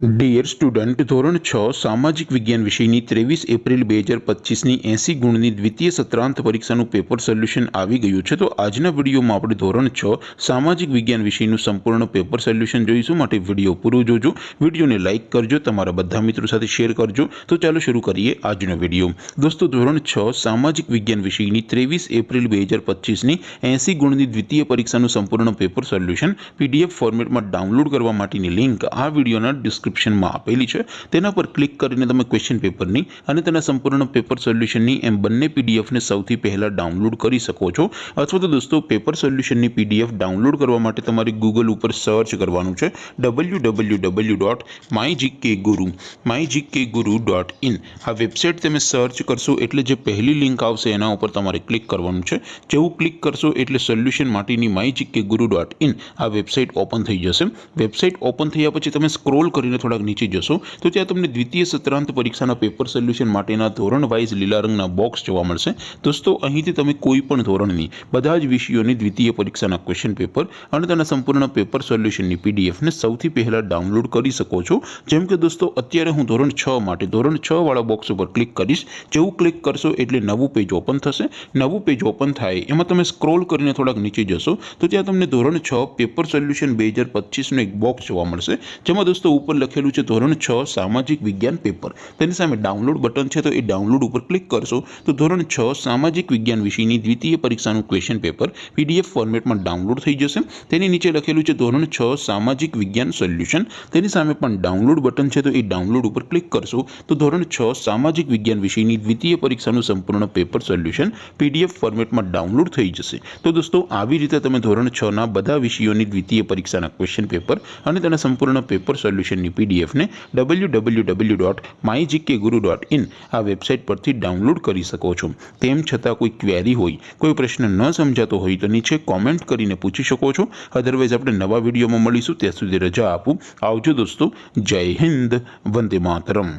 Dear student, ધોરણ 6 સામાજિક વિજ્ઞાન વિષયની 23 એપ્રિલ 2025ની 80 ગુણની દ્વિતીય સત્રાંત પરીક્ષાનું પેપર સોલ્યુશન આવી ગયું છે। તો આજના વિડીયોમાં આપણે ધોરણ 6 સામાજિક વિજ્ઞાન વિષયનું સંપૂર્ણ પેપર સોલ્યુશન જોઈશું। માટે વિડીયો પૂરો જોજો, વિડીયોને લાઇક કરજો, તમારા બધા મિત્રો સાથે શેર કરજો। તો ચાલો શરૂ કરીએ આજનો વિડીયો। દોસ્તો, ધોરણ 6 સામાજિક વિજ્ઞાન વિષયની 23 એપ્રિલ 2025ની 80 ગુણની દ્વિતીય પરીક્ષાનું સંપૂર્ણ પેપર સોલ્યુશન PDF ફોર્મેટમાં ડાઉનલોડ કરવા માટેની લિંક આ વિડીયોના ડિસ્ક્રિપ્શનમાં આપેલી છે। તેના પર ક્લિક કરીને તમે ક્વેશ્ચન પેપરની અને તેના સંપૂર્ણ પેપર સોલ્યુશનની એમ બંને પીડીએફને સૌથી પહેલાં ડાઉનલોડ કરી શકો છો। અથવા તો દોસ્તો, પેપર સોલ્યુશનની PDF ડાઉનલોડ કરવા માટે તમારે ગૂગલ ઉપર સર્ચ કરવાનું છે www.mygkguru.in। આ વેબસાઇટ તમે સર્ચ કરશો એટલે જે પહેલી લિંક આવશે એના ઉપર તમારે ક્લિક કરવાનું છે। જેવું ક્લિક કરશો એટલે સોલ્યુશન માટેની mygkguru.in આ વેબસાઇટ ઓપન થઈ જશે। વેબસાઇટ ઓપન થયા પછી તમે સ્ક્રોલ કરીને થોડાક નીચે જશો તો ત્યાં તમને દ્વિતીય સત્રાંત પરીક્ષાના પેપર સોલ્યુશન માટેના ધોરણ વાઇઝ લીલા રંગના બોક્સ જોવા મળશે। દોસ્તો, અહીંથી તમે કોઈ પણ ધોરણની બધા જ વિષયોની દ્વિતીય પરીક્ષાના ક્વેશ્ચન પેપર અને તેના સંપૂર્ણ પેપર સોલ્યુશનની પીડીએફને સૌથી પહેલાં ડાઉનલોડ કરી શકો છો। જેમ કે દોસ્તો, અત્યારે હું ધોરણ 6 માટે ધોરણ 6 વાળા બોક્સ ઉપર ક્લિક કરીશ। જેવું ક્લિક કરશો એટલે નવું પેજ ઓપન થશે। નવું પેજ ઓપન થાય એમાં તમે સ્ક્રોલ કરીને થોડાક નીચે જશો તો ત્યાં તમને ધોરણ 6 પેપર સોલ્યુશન 2025નું એક બોક્સ જોવા મળશે। જેમાં દોસ્તો ઉપર લખેલું છે ધોરણ 6 સામાજિક વિજ્ઞાન પેપર। તેની સામે ડાઉનલોડ બટન છે, તો એ ડાઉનલોડ ઉપર ક્લિક કરશો તો ધોરણ 6 સામાજિક વિજ્ઞાન વિષયની દ્વિતીય પરીક્ષાનું ક્વેશ્ચન પેપર PDF ફોર્મેટમાં ડાઉનલોડ થઈ જશે। તેની નીચે લખેલું છે ધોરણ 6 સામાજિક વિજ્ઞાન સોલ્યુશન। તેની સામે પણ ડાઉનલોડ બટન છે, તો એ ડાઉનલોડ ઉપર ક્લિક કરશો તો ધોરણ 6 સામાજિક વિજ્ઞાન વિષયની દ્વિતીય પરીક્ષાનું સંપૂર્ણ પેપર સોલ્યુશન PDF ફોર્મેટમાં ડાઉનલોડ થઈ જશે। તો દોસ્તો, આવી રીતે તમે ધોરણ 6 ના બધા વિષયોની દ્વિતીય પરીક્ષાના ક્વેશ્ચન પેપર અને તેના સંપૂર્ણ પેપર સોલ્યુશનની પીડીએફને www.mygkguru.in આ વેબસાઇટ પરથી ડાઉનલોડ કરી શકો છો। તેમ છતાં કોઈ ક્વેરી હોય, કોઈ પ્રશ્ન ન સમજાતો હોય તો નીચે કોમેન્ટ કરીને પૂછી શકો છો। અધરવાઇઝ આપણે નવા વિડીયોમાં મળીશું। ત્યાં સુધી રજા આપું। આવજો દોસ્તો। જય હિન્દ, વંદે માતરમ।